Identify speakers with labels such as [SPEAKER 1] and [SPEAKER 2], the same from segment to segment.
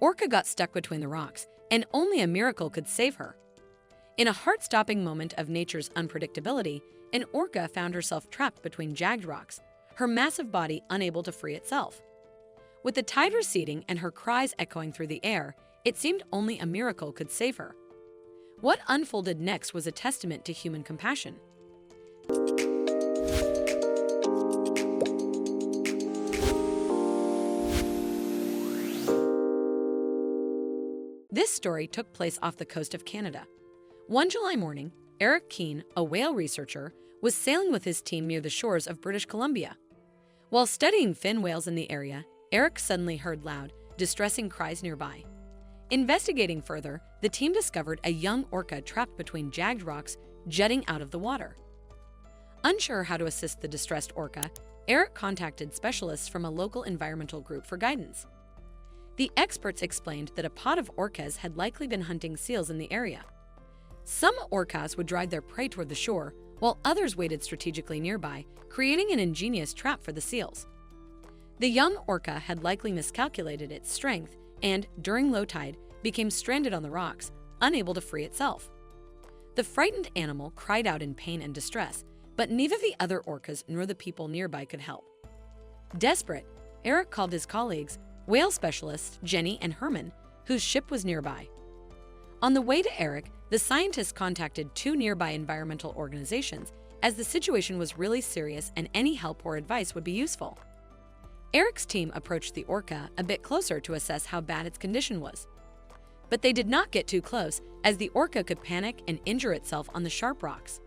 [SPEAKER 1] Orca got stuck between the rocks, and only a miracle could save her. In a heart-stopping moment of nature's unpredictability, an orca found herself trapped between jagged rocks, her massive body unable to free itself. With the tide receding and her cries echoing through the air, it seemed only a miracle could save her. What unfolded next was a testament to human compassion. This story took place off the coast of Canada. One July morning, Eric Keane, a whale researcher, was sailing with his team near the shores of British Columbia. While studying fin whales in the area, Eric suddenly heard loud, distressing cries nearby. Investigating further, the team discovered a young orca trapped between jagged rocks jutting out of the water. Unsure how to assist the distressed orca, Eric contacted specialists from a local environmental group for guidance. The experts explained that a pod of orcas had likely been hunting seals in the area. Some orcas would drive their prey toward the shore, while others waited strategically nearby, creating an ingenious trap for the seals. The young orca had likely miscalculated its strength and, during low tide, became stranded on the rocks, unable to free itself. The frightened animal cried out in pain and distress, but neither the other orcas nor the people nearby could help. Desperate, Eric called his colleagues, whale specialists Jenny and Herman, whose ship was nearby. On the way to Eric, the scientists contacted two nearby environmental organizations, as the situation was really serious and any help or advice would be useful. Eric's team approached the orca a bit closer to assess how bad its condition was. But they did not get too close, as the orca could panic and injure itself on the sharp rocks.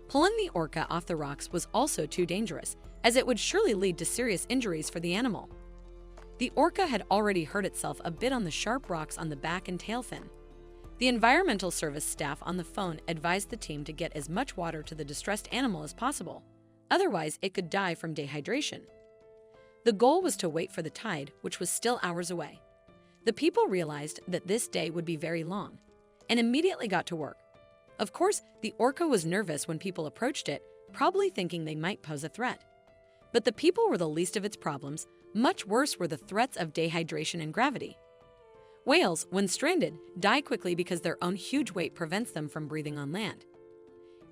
[SPEAKER 1] Pulling the orca off the rocks was also too dangerous, as it would surely lead to serious injuries for the animal. The orca had already hurt itself a bit on the sharp rocks on the back and tail fin. The environmental service staff on the phone advised the team to get as much water to the distressed animal as possible, otherwise it could die from dehydration. The goal was to wait for the tide, which was still hours away. The people realized that this day would be very long, and immediately got to work. Of course, the orca was nervous when people approached it, probably thinking they might pose a threat. But the people were the least of its problems. Much worse were the threats of dehydration and gravity. Whales, when stranded, die quickly because their own huge weight prevents them from breathing on land.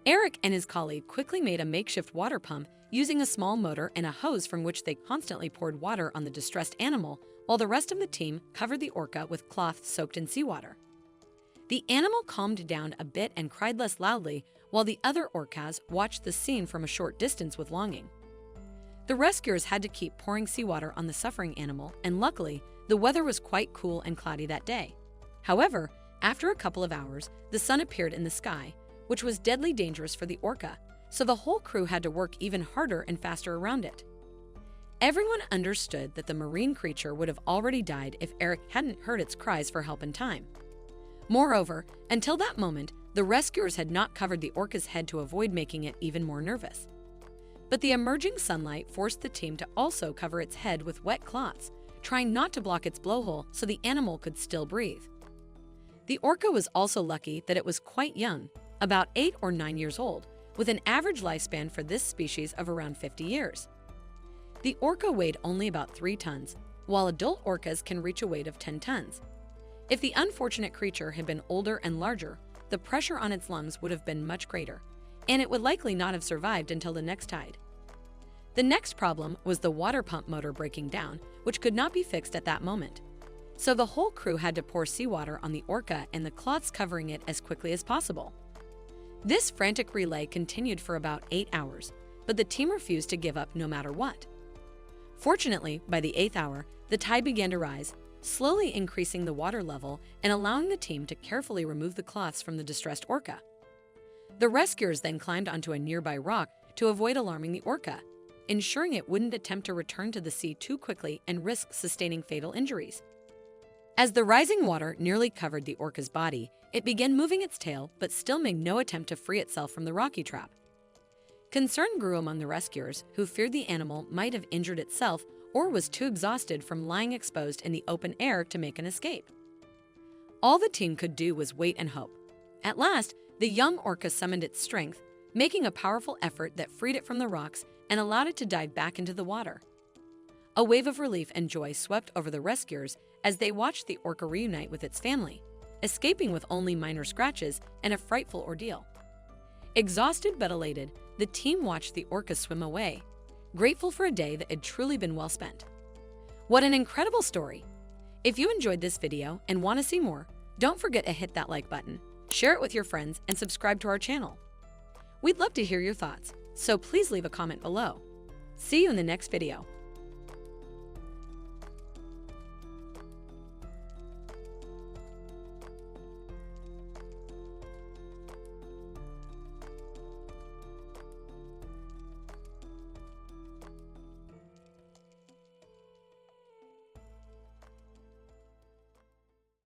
[SPEAKER 1] Eric and his colleague quickly made a makeshift water pump using a small motor and a hose from which they constantly poured water on the distressed animal, while the rest of the team covered the orca with cloth soaked in seawater. The animal calmed down a bit and cried less loudly, while the other orcas watched the scene from a short distance with longing. The rescuers had to keep pouring seawater on the suffering animal, and luckily, the weather was quite cool and cloudy that day. However, after a couple of hours, the sun appeared in the sky, which was deadly dangerous for the orca, so the whole crew had to work even harder and faster around it. Everyone understood that the marine creature would have already died if Eric hadn't heard its cries for help in time. Moreover, until that moment, the rescuers had not covered the orca's head to avoid making it even more nervous. But the emerging sunlight forced the team to also cover its head with wet cloths, trying not to block its blowhole so the animal could still breathe. The orca was also lucky that it was quite young, about 8 or 9 years old, with an average lifespan for this species of around 50 years. The orca weighed only about 3 tons, while adult orcas can reach a weight of 10 tons. If the unfortunate creature had been older and larger, the pressure on its lungs would have been much greater, and it would likely not have survived until the next tide. The next problem was the water pump motor breaking down, which could not be fixed at that moment. So the whole crew had to pour seawater on the orca and the cloths covering it as quickly as possible. This frantic relay continued for about 8 hours, but the team refused to give up no matter what. Fortunately, by the 8th hour, the tide began to rise, slowly increasing the water level and allowing the team to carefully remove the cloths from the distressed orca. The rescuers then climbed onto a nearby rock to avoid alarming the orca, ensuring it wouldn't attempt to return to the sea too quickly and risk sustaining fatal injuries. As the rising water nearly covered the orca's body, it began moving its tail but still made no attempt to free itself from the rocky trap. Concern grew among the rescuers, who feared the animal might have injured itself or was too exhausted from lying exposed in the open air to make an escape. All the team could do was wait and hope. At last, the young orca summoned its strength, making a powerful effort that freed it from the rocks and allowed it to dive back into the water. A wave of relief and joy swept over the rescuers as they watched the orca reunite with its family, escaping with only minor scratches and a frightful ordeal. Exhausted but elated, the team watched the orca swim away, grateful for a day that had truly been well spent. What an incredible story! If you enjoyed this video and want to see more, don't forget to hit that like button, share it with your friends, and subscribe to our channel. We'd love to hear your thoughts, so please leave a comment below. See you in the next video.